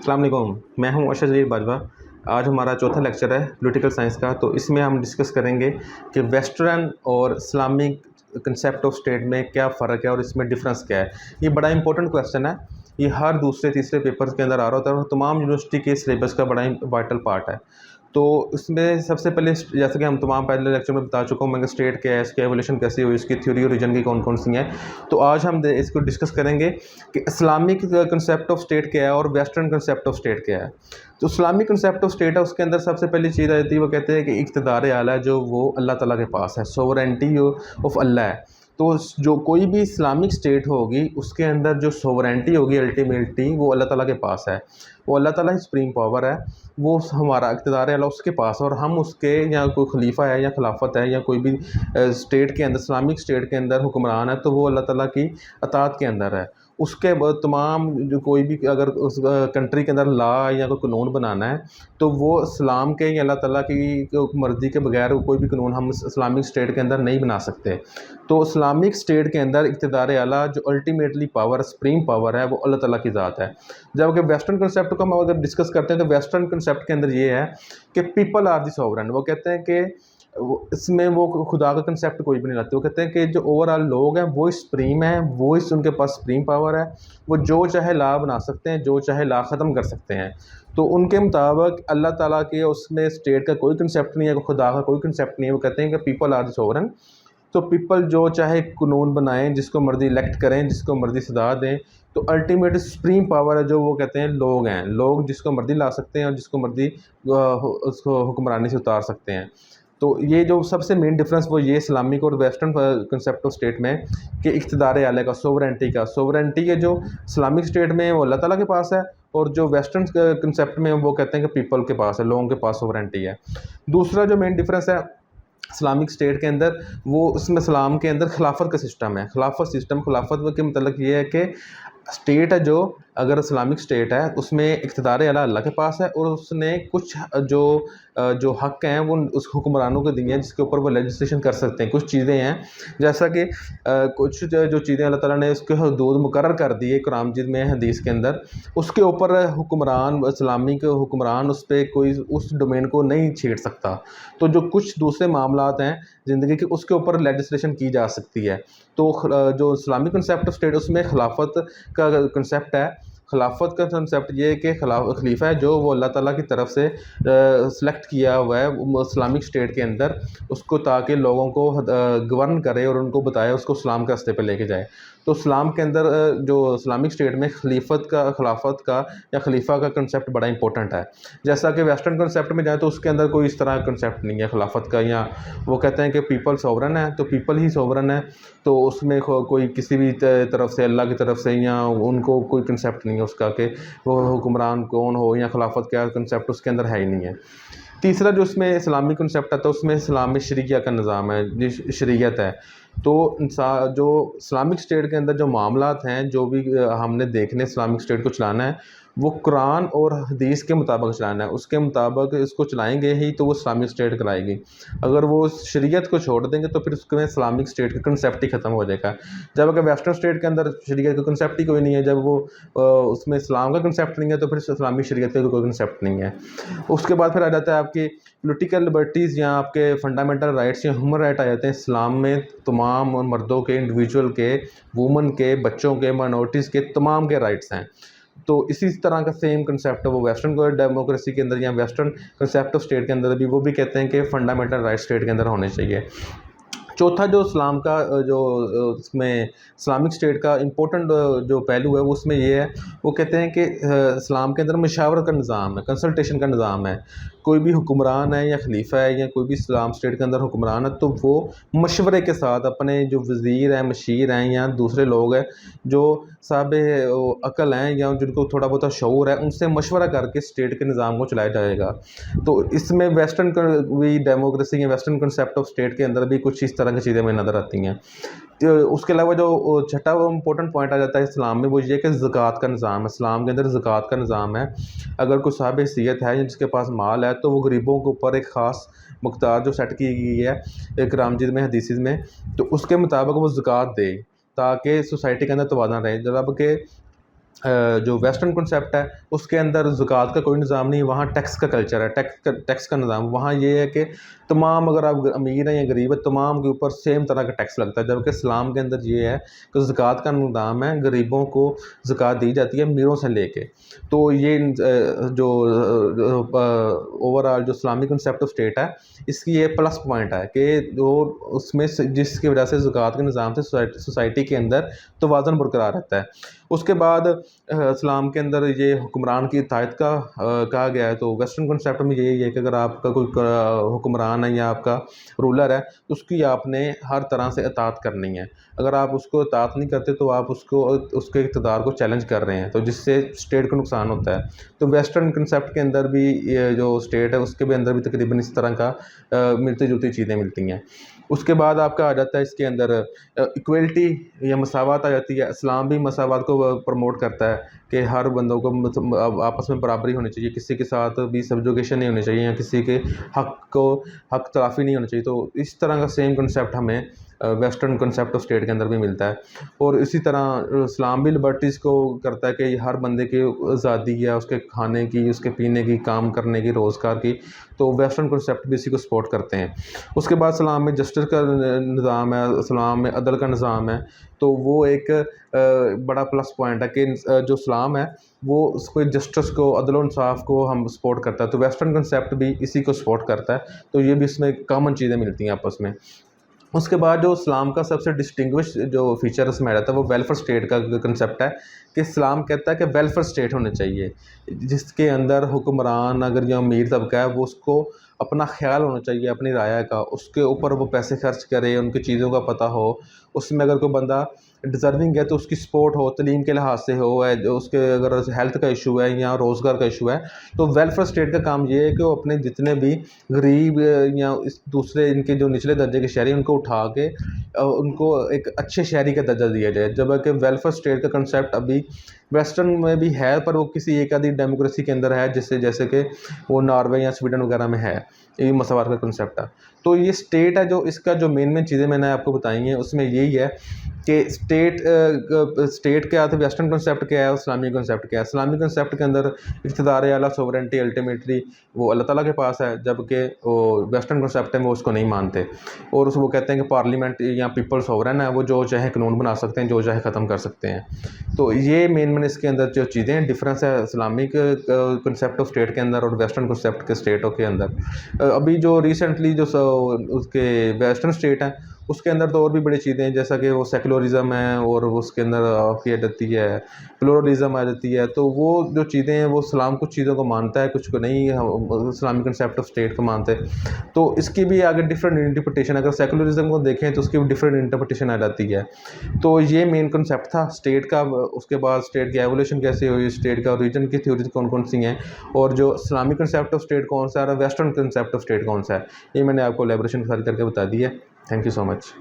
अस्सलाम वालेकुम। मैं हूं अर्शद जलील बाजवा। आज हमारा चौथा लेक्चर है पॉलिटिकल साइंस का। तो इसमें हम डिस्कस करेंगे कि वेस्टर्न और इस्लामिक कंसेप्ट ऑफ स्टेट में क्या फ़र्क है और इसमें डिफरेंस क्या है। ये बड़ा इंपॉर्टेंट क्वेश्चन है। ये हर दूसरे तीसरे पेपर के अंदर आ रहा होता है और तमाम यूनिवर्सिटी के सिलेबस का बड़ा वाइटल पार्ट है। तो इसमें सबसे पहले जैसे कि हम तमाम पहले लेक्चर में बता चुका हूँ मैं, स्टेट क्या है, इसकी एवोल्यूशन कैसी हुई, इसकी थ्योरी और रीजन की कौन कौन सी हैं। तो आज हम इसको डिस्कस करेंगे कि इस्लामिक कंसेप्ट ऑफ स्टेट क्या है और वेस्टर्न कंसेप्ट ऑफ स्टेट क्या है। तो इस्लामिक कंसेप्ट ऑफ स्टेट है, उसके अंदर सबसे पहली चीज़ आ जाती है, वो कहते हैं कि इक़्तिदार आला जो वो अल्लाह ताला के पास है, सोवरेंटी ऑफ अल्लाह है। तो जो कोई भी इस्लामिक स्टेट होगी उसके अंदर जो सोवरेंटी होगी अल्टीमेटली वो अल्लाह ताला के पास है। वो अल्लाह ताला ही सुप्रीम पावर है, वो हमारा इक़्तिदार है अल्लाह उसके पास, और हम उसके या कोई खलीफा है या खिलाफत है या कोई भी स्टेट के अंदर, इस्लामिक स्टेट के अंदर हुक्मरान है, तो वो अल्लाह ताला की अताअत के अंदर है। उसके बाद तमाम जो कोई भी अगर उस कंट्री के अंदर लॉ या कोई कानून बनाना है तो वो इस्लाम के या अल्लाह ताला की मर्ज़ी के बगैर कोई भी कानून हम इस्लामिक स्टेट के अंदर नहीं बना सकते। तो इस्लामिक स्टेट के अंदर इक़्तिदार आला जो अल्टीमेटली पावर, सुप्रीम पावर है, वो अल्लाह ताला की ज़ात है। जबकि वेस्टर्न कंसेप्ट को हम अगर डिस्कस करते हैं तो वेस्टर्न कंसेप्ट के अंदर ये है कि पीपल आर द सॉवरेन। वो कहते हैं कि इसमें वो खुदा का कंसेप्ट कोई भी नहीं लाते। वो कहते हैं कि जो ओवरऑल लोग हैं वो सुप्रीम है, वो इस उनके पास सुप्रीम पावर है, वो जो चाहे लॉ बना सकते हैं, जो चाहे लॉ ख़त्म कर सकते हैं। तो उनके मुताबिक अल्लाह ताला के उसमें स्टेट का कोई कंसेप्ट नहीं है, खुदा का कोई कंसेप्ट नहीं है। वो कहते हैं कि पीपल आर द सोवरेन। तो पीपल जो चाहे कानून बनाएं, जिसको मर्ज़ी इलेक्ट करें, जिसको मर्ज़ी सदा दें, तो अल्टीमेट सुप्रीम पावर है जो वो कहते हैं लोग हैं। लोग जिसको मर्ज़ी ला सकते हैं और जिसको मर्ज़ी उसको हुक्मरानी से उतार सकते हैं। तो ये जो सबसे मेन डिफरेंस वो ये इस्लामिक और वेस्टर्न कंसेप्ट ऑफ स्टेट में कि इक़्तिदार आला का, सोवरेंटी के जो इस्लामिक स्टेट में वो अल्लाह ताला के पास है, और जो वेस्टर्न कंसेप्ट में वो कहते हैं कि पीपल के पास है, लोगों के पास सोवरेंटी है। दूसरा जो मेन डिफरेंस है इस्लामिक स्टेट के अंदर, वो उसमें इस्लाम के अंदर खिलाफत का सिस्टम है। खिलाफत के मतलब ये है कि स्टेट है जो, अगर इस्लामिक स्टेट है उसमें इक़्तिदार आला अल्लाह के पास है, और उसने कुछ जो हक़ हैं वो उस हुक्मरानों को दिए हैं जिसके ऊपर वो लेजिस्लेशन कर सकते हैं। कुछ चीज़ें हैं जैसा कि कुछ जो चीज़ें अल्लाह ताला ने उसके हदूद मुकर्रर कर दिए कुरान मजीद में, हदीस के अंदर, उसके ऊपर हुक्मरान, इस्लामिक हुक्मरान उस पर कोई उस डोमेन को नहीं छेड़ सकता। तो जो कुछ दूसरे मामलात हैं ज़िंदगी के, उसके ऊपर लेजिस्लेशन की जा सकती है। तो जो इस्लामिक कंसेप्ट ऑफ स्टेट उसमें खिलाफत का कंसेप्ट है। खिलाफत का कंसेप्ट ये है कि खलीफा है जो वो अल्लाह ताला की तरफ से सेलेक्ट किया हुआ है इस्लामिक स्टेट के अंदर, उसको ताकि लोगों को गवर्न करे और उनको बताए, उसको इस्लाम के रास्ते पे लेके जाए। तो इस्लाम के अंदर जो इस्लामिक स्टेट में खिलाफत का या खलीफा का कंसेप्ट बड़ा इंपॉर्टेंट है। जैसा कि वेस्टर्न कंसेप्ट में जाए तो उसके अंदर कोई इस तरह का कंसेप्ट नहीं है खिलाफत का, या वो कहते हैं कि पीपल सोवरन है तो पीपल ही सोवरन है। तो उसमें कोई किसी भी तरफ से, अल्लाह की तरफ से या उनको कोई कंसेप्ट नहीं है उसका कि वो हुक्मरान कौन हो या खिलाफत क्या कंसेप्ट उसके अंदर है ही नहीं है। तीसरा जो उसमें इस्लामिक कंसेप्ट आता है उसमें इस्लाम में शरिया का निज़ाम है, जो शरीयत है। तो जो इस्लामिक स्टेट के अंदर जो मामलात हैं, जो भी हमने देखने इस्लामिक स्टेट को चलाना है, वो कुरान और हदीस के मुताबिक चलाना है। उसके मुताबिक इसको चलाएंगे ही तो वो इस्लामिक स्टेट कराएगी। अगर वो शरीयत को छोड़ देंगे तो फिर उसमें इस्लामिक स्टेट का कंसेप्ट ही ख़त्म हो जाएगा। जब अगर वेस्टर्न स्टेट के अंदर शरीयत का कंसेप्ट ही कोई नहीं है, जब वो उसमें इस्लाम का कंसेप्ट नहीं है, तो फिर इस्लामिक शरीयत का कोई कंसेप्ट नहीं है। उसके बाद फिर आ जाता है आपकी पॉलिटिकल लिबर्टीज़ या आपके फंडामेंटल राइट्स या ह्यूमन राइट आ जाते हैं। इस्लाम में तमाम मर्दों के, इंडिविजुअल के, वुमन के, बच्चों के, माइनॉरिटीज़ के तमाम के राइट्स हैं। तो इसी तरह का सेम कंसेप्ट है वो वेस्टर्न डेमोक्रेसी के अंदर या वेस्टर्न कंसेप्ट ऑफ स्टेट के अंदर भी वो भी कहते हैं कि फंडामेंटल राइट स्टेट के अंदर होने चाहिए। चौथा जो इस्लाम का जो उसमें इस्लामिक स्टेट का इम्पोर्टेंट जो पहलू है वो उसमें ये है, वो कहते हैं कि इस्लाम के अंदर मशावरत का निज़ाम है, कंसल्टेशन का निज़ाम है। कोई भी हुक्मरान है या खलीफा है या कोई भी इस्लाम स्टेट के अंदर हुक्मरान है तो वो मशवरे के साथ अपने जो वज़ीर हैं, मशीर हैं या दूसरे लोग हैं जो साहब अक़ल हैं या जिनको थोड़ा बहुत शऊर है, उनसे मशवरा करके स्टेट के निज़ाम को चलाया जाएगा। तो इसमें वेस्टर्न भी डेमोक्रेसी या वेस्टर्न कंसेप्ट ऑफ स्टेट के अंदर भी कुछ इस तरह की चीज़ें हमें नज़र आती हैं। तो उसके अलावा जो छठा इम्पोर्टेंट पॉइंट आ जाता है इस्लाम में, वो ये कि ज़कात का निज़ाम है। इस्लाम के अंदर ज़कात का निज़ाम है। अगर कोई साहिब हैसियत है या जिसके पास माल है तो वो गरीबों के ऊपर एक ख़ास मकदार जो सेट की गई है कुरान मजीद में, हदीस में, तो उसके मुताबिक वो ज़कात दे ताकि सोसाइटी के अंदर तवाज़ुन रहे। जब कि जो वेस्टर्न कॉन्सेप्ट है उसके अंदर ज़कात का कोई निज़ाम नहीं, वहाँ टैक्स का कल्चर है, टैक्स का निज़ाम। वहाँ ये है कि तमाम, अगर आप अमीर हैं या गरीब है, तमाम के ऊपर सेम तरह का टैक्स लगता है। जबकि इस्लाम के अंदर ये है कि ज़कात का निज़ाम है, गरीबों को ज़कात दी जाती है अमीरों से लेके। तो ये जो ओवरऑल जो इस्लामिक कॉन्सेप्ट ऑफ स्टेट है, इसकी ये प्लस पॉइंट है कि जो उसमें जिसकी वजह से ज़कात के निज़ाम से सोसाइटी के अंदर तवाज़ुन बरकरार रहता है। उसके बाद इस्लाम के अंदर ये हुक्मरान की इताअत का कहा गया है। तो वेस्टर्न कॉन्सेप्ट में यही है कि अगर आपका कोई हुक्मरान है या आपका रूलर है, तो उसकी आपने हर तरह से इताअत करनी है। अगर आप उसको इताअत नहीं करते तो आप उसके इक़्तिदार को चैलेंज कर रहे हैं, तो जिससे स्टेट को नुकसान होता है। तो वेस्टर्न कॉन्सेप्ट के अंदर भी ये जो स्टेट है उसके भी अंदर भी तकरीबन इस तरह का मिलती जुलती चीज़ें मिलती हैं। उसके बाद आपका आ जाता है इसके अंदर इक्वलिटी या मसावत आ जाती है। इस्लाम भी मसावत को प्रमोट करता है कि हर बंदों को आपस में बराबरी होनी चाहिए, किसी के साथ भी सबजुगेशन नहीं होनी चाहिए या किसी के हक तलाफ़ी नहीं होनी चाहिए। तो इस तरह का सेम कॉन्सेप्ट हमें वेस्टर्न कॉन्सेप्ट ऑफ स्टेट के अंदर भी मिलता है। और इसी तरह इस्लाम भी लिबर्टीज़ को करता है कि हर बंदे की आज़ादी है, उसके खाने की, उसके पीने की, काम करने की, रोज़गार की। तो वेस्टर्न कॉन्सेप्ट भी इसी को सपोर्ट करते हैं। उसके बाद इस्लाम में जस्टिस का निज़ाम है, इस्लाम में अदल का निज़ाम है। तो वो एक बड़ा प्लस पॉइंट है कि जो इस्लाम है वो उसको जस्टिस को, अदल और इंसाफ को हम सपोर्ट करता है। तो वेस्टर्न कॉन्सेप्ट भी इसी को सपोर्ट करता है। तो ये भी इसमें कॉमन चीज़ें मिलती हैं आपस में। उसके बाद जो इस्लाम का सबसे डिस्टिंग्विश जो फ़ीचर इसमें आ जाता है वो वेलफेयर स्टेट का कंसेप्ट है कि इस्लाम कहता है कि वेलफेयर स्टेट होने चाहिए, जिसके अंदर हुक्मरान अगर जो अमीर तबका है वो उसको अपना ख्याल होना चाहिए अपनी राया का, उसके ऊपर वो पैसे खर्च करे, उनकी चीज़ों का पता हो। उसमें अगर कोई बंदा डिज़र्विंग है तो उसकी सपोर्ट हो, तलीम के लिहाज से हो, जो उसके अगर हेल्थ का इशू है या रोज़गार का इशू है। तो वेलफेयर स्टेट का काम ये है कि वो अपने जितने भी गरीब या इस दूसरे इनके जो निचले दर्जे के शहरी उनको उठा के उनको एक अच्छे शहरी का दर्जा दिया जाए। जबकि वेलफेयर स्टेट का कंसेप्ट अभी वेस्टर्न में भी है, पर वो किसी एक आधी डेमोक्रेसी के अंदर है, जैसे कि वो नॉर्वे या स्वीडन वगैरह में है। ये मसावत का कंसेप्ट है। तो ये स्टेट है, जो इसका जो मेन चीज़ें मैंने आपको बताई हैं उसमें यही है कि स्टेट क्या है, वेस्टर्न कॉन्सेप्ट क्या है, इस्लामिक कॉन्सेप्ट क्या है। इस्लामिक कॉन्सेप्ट के अंदर इक़्तिदार आला सोवरेंटी अल्टीमेटली वो अल्लाह ताला के पास है, जबकि वो वेस्टर्न कॉन्सेप्ट में वो उसको नहीं मानते और वो कहते हैं कि पार्लियामेंट या पीपल सोवरेन है, वो जो चाहे कानून बना सकते हैं, जो चाहे ख़त्म कर सकते हैं। तो ये मेन इसके अंदर जो चीज़ें डिफरेंस है इस्लामिक कॉन्सेप्ट ऑफ स्टेट के अंदर और वेस्टर्न कॉन्सेप्ट के स्टेटों के अंदर। अभी जो रिसेंटली जो उसके वेस्टर्न स्टेट हैं उसके अंदर तो और भी बड़ी चीज़ें हैं, जैसा कि वो सेकुलरिज़म है और उसके अंदर आपकी आ जाती है प्लुरलिज़म आ जाती है। तो वो जो चीज़ें हैं वो इस्लाम कुछ चीज़ों को मानता है, कुछ को नहीं, इस्लामिक कंसेप्ट ऑफ स्टेट को मानते हैं। तो इसकी भी आगे डिफरेंट इंटरप्रिटेशन, अगर सेकुलरिज़म को देखें तो उसकी भी डिफरेंट इंटरप्रिटेशन आ जाती है। तो ये मेन कंसेप्ट था स्टेट का। उसके बाद स्टेट की एवोल्यूशन कैसे हुई, स्टेट का ओरिजिन की थ्योरीज कौन कौन सी हैं और जो इस्लामिक कंसेप्ट ऑफ स्टेट कौन सा है और वेस्टर्न कंसेप्ट ऑफ स्टेट कौन सा है, ये मैंने आपको एलैबोरेशन सारी करके बता दी है। Thank you so much.